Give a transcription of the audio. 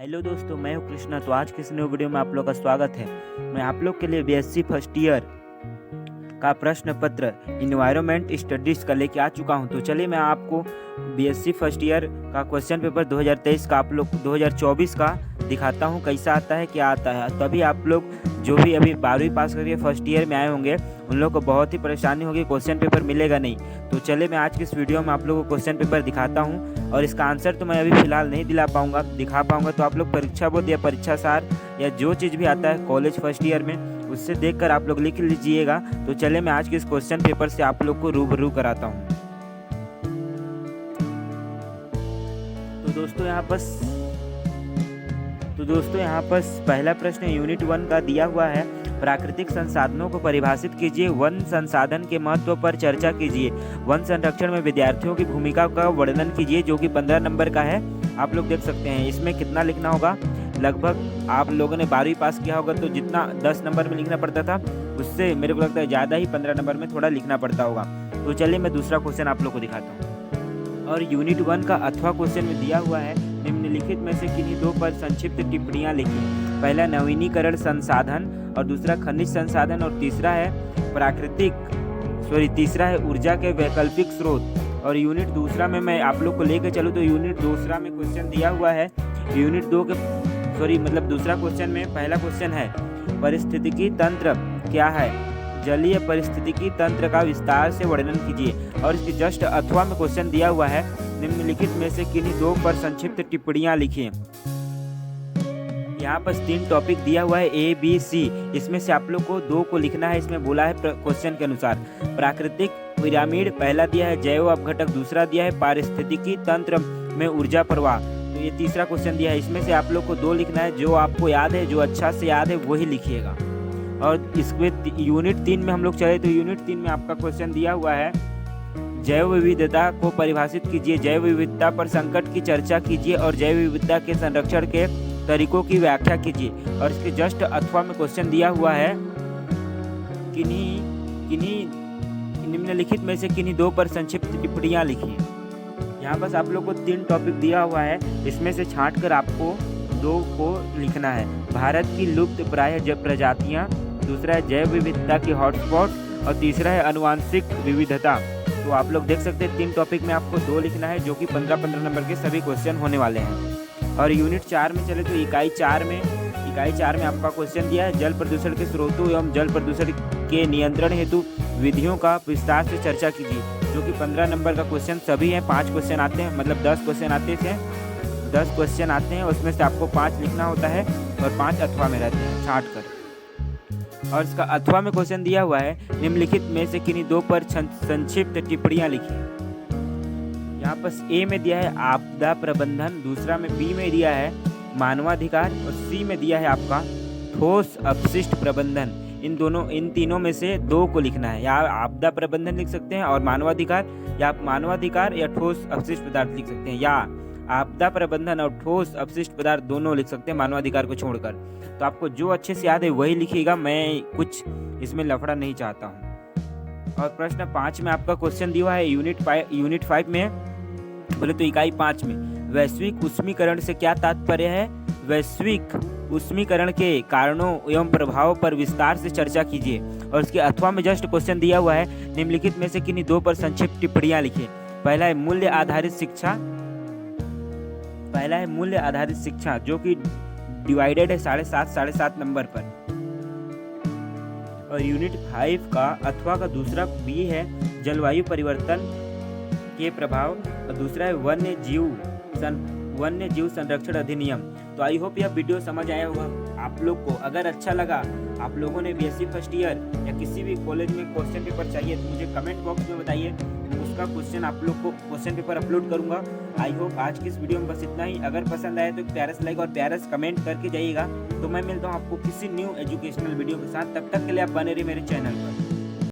Hello दोस्तों, मैं हूं कृष्णा। तो आज की इस न्यू वीडियो में आप लोग का स्वागत है। मैं आप लोग के लिए बीएससी फर्स्ट ईयर का प्रश्न पत्र इन्वायरमेंट स्टडीज़ का लेके आ चुका हूं। तो चलिए मैं आपको बीएससी फर्स्ट ईयर का क्वेश्चन पेपर 2023 का आप लोग 2024 का दिखाता हूं कैसा आता है, क्या आता है। तभी आप लोग जो भी अभी 12वीं पास करके फर्स्ट ईयर में आए होंगे उन लोग को बहुत ही परेशानी होगी, क्वेश्चन पेपर मिलेगा नहीं। तो चलिए मैं आज की इस वीडियो में आप लोगों को क्वेश्चन पेपर दिखाता हूं और इसका आंसर तो मैं अभी फ़िलहाल नहीं दिखा पाऊंगा। तो आप लोग परीक्षा बोर्ड या परीक्षा सार या जो चीज़ भी आता है कॉलेज फर्स्ट ईयर में उससे देखकर आप लोग लिख लीजिएगा। तो चलिए मैं आज के इस क्वेश्चन पेपर से आप लोग को रूबरू कराता हूँ। तो दोस्तों यहाँ पर पहला प्रश्न यूनिट 1 का दिया हुआ है। प्राकृतिक संसाधनों को परिभाषित कीजिए, वन संसाधन के महत्व पर चर्चा कीजिए, वन संरक्षण में विद्यार्थियों की भूमिका का वर्णन कीजिए, जो कि 15 नंबर का है। आप लोग देख सकते हैं इसमें कितना लिखना होगा। लगभग आप लोगों ने 12वीं पास किया होगा तो जितना 10 नंबर में लिखना पड़ता था उससे मेरे को लगता है ज़्यादा ही 15 नंबर में थोड़ा लिखना पड़ता होगा। तो चलिए मैं दूसरा क्वेश्चन आप लोग को दिखाता हूँ। और यूनिट 1 का अथवा क्वेश्चन में दिया हुआ है, निम्नलिखित में से किन्हीं दो पर संक्षिप्त टिप्पणियाँ लिखी। पहला नवीनीकरण संसाधन और दूसरा खनिज संसाधन और तीसरा है ऊर्जा के वैकल्पिक स्रोत। और यूनिट दूसरा में मैं आप लोग को लेकर चलूँ तो यूनिट दूसरा में क्वेश्चन दिया हुआ है। यूनिट दूसरा क्वेश्चन में पहला क्वेश्चन है पारिस्थितिकी तंत्र क्या है, जलीय पारिस्थितिकी तंत्र का विस्तार से वर्णन कीजिए। और इसके जस्ट अथवा में क्वेश्चन दिया हुआ है, निम्नलिखित में से किन्हीं दो पर संक्षिप्त टिप्पणियां लिखिए। यहाँ पर 3 टॉपिक दिया हुआ है A, B, C। इसमें से आप लोग को 2 को लिखना है। इसमें बोला है क्वेश्चन के अनुसार प्राकृतिक पिरामिड पहला दिया है, जैव अपघटक दूसरा दिया है, पारिस्थितिकी तंत्र में ऊर्जा प्रवाह तो ये तीसरा क्वेश्चन दिया है। इसमें से आप लोग को 2 लिखना है। जो आपको याद है, जो अच्छा से याद है वही लिखिएगा। और इसमें यूनिट 3 में हम लोग चले तो यूनिट 3 में आपका क्वेश्चन दिया हुआ है जैव विविधता को परिभाषित कीजिए, जैव विविधता पर संकट की चर्चा कीजिए और जैव विविधता के संरक्षण के तरीकों की व्याख्या कीजिए। और इसके जस्ट अथवा में क्वेश्चन दिया हुआ है किन्हीं निम्नलिखित में से किन्हीं 2 पर संक्षिप्त टिप्पणियां लिखिए। यहाँ बस आप लोग को 3 टॉपिक दिया हुआ है, इसमें से छांट कर आपको 2 को लिखना है। भारत की लुप्त प्राय प्रजातियाँ, दूसरा है जैव विविधता की हॉटस्पॉट और तीसरा है आनुवांशिक विविधता। तो आप लोग देख सकते हैं 3 टॉपिक में आपको 2 लिखना है, जो कि 15-15 नंबर के सभी क्वेश्चन होने वाले हैं। और यूनिट 4 में चले तो इकाई 4 में आपका क्वेश्चन दिया है जल प्रदूषण के स्रोतों एवं जल प्रदूषण के नियंत्रण हेतु विधियों का विस्तार से चर्चा कीजिए, जो कि 15 नंबर का क्वेश्चन सभी हैं। 5 क्वेश्चन आते हैं, मतलब 10 क्वेश्चन आते हैं। उसमें से आपको 5 लिखना होता है और 5 अथवा में रहते हैं छांट कर। और इसका अथवा में क्वेश्चन दिया हुआ है, निम्नलिखित में से किन्हीं 2 पर संक्षिप्त टिप्पणियां लिखिए। यहाँ पर A में दिया है आपदा प्रबंधन, दूसरा में B में दिया है मानवाधिकार और C में दिया है आपका ठोस अपशिष्ट प्रबंधन। इन तीनों में से 2 को लिखना है। या आपदा प्रबंधन लिख सकते हैं और मानवाधिकार या ठोस अपशिष्ट पदार्थ लिख सकते हैं, या आपदा प्रबंधन और ठोस अपशिष्ट पदार्थ दोनों लिख सकते हैं मानवाधिकार को छोड़कर। तो आपको जो अच्छे से याद है वही लिखिएगा, मैं कुछ इसमें लफड़ा नहीं चाहता हूँ। और प्रश्न 5 में आपका क्वेश्चन दिया है यूनिट 5 में बोले तो इकाई 5 में वैश्विक उष्मीकरण से क्या तात्पर्य है, वैश्विक उष्मीकरण के कारणों एवं प्रभावों पर विस्तार से चर्चा कीजिए। और इसके अथवा में जस्ट क्वेश्चन दिया हुआ है, निम्नलिखित में से किन्हीं 2 पर संक्षिप्त टिप्पणियां लिखिए। पहला है मूल्य आधारित शिक्षा, जो कि डिवाइडेड है 7.5 नंबर पर। और यूनिट 5 का अथवा का दूसरा B है जलवायु परिवर्तन के प्रभाव और दूसरा है वन्य जीव संरक्षण अधिनियम। तो आई होप यह वीडियो समझ आया होगा आप लोग को। अगर अच्छा लगा, आप लोगों ने बीएससी फर्स्ट ईयर या किसी भी कॉलेज में क्वेश्चन पेपर चाहिए तो मुझे कमेंट बॉक्स में बताइए, उसका क्वेश्चन आप लोग को क्वेश्चन पेपर अपलोड करूंगा। आई होप आज की इस वीडियो में बस इतना ही। अगर पसंद आए तो प्यारा सा लाइक और प्यारा सा कमेंट करके जाइएगा। तो मैं मिलता हूँ आपको किसी न्यू एजुकेशनल वीडियो के साथ। तब तक के लिए आप बने रहिए मेरे चैनल पर।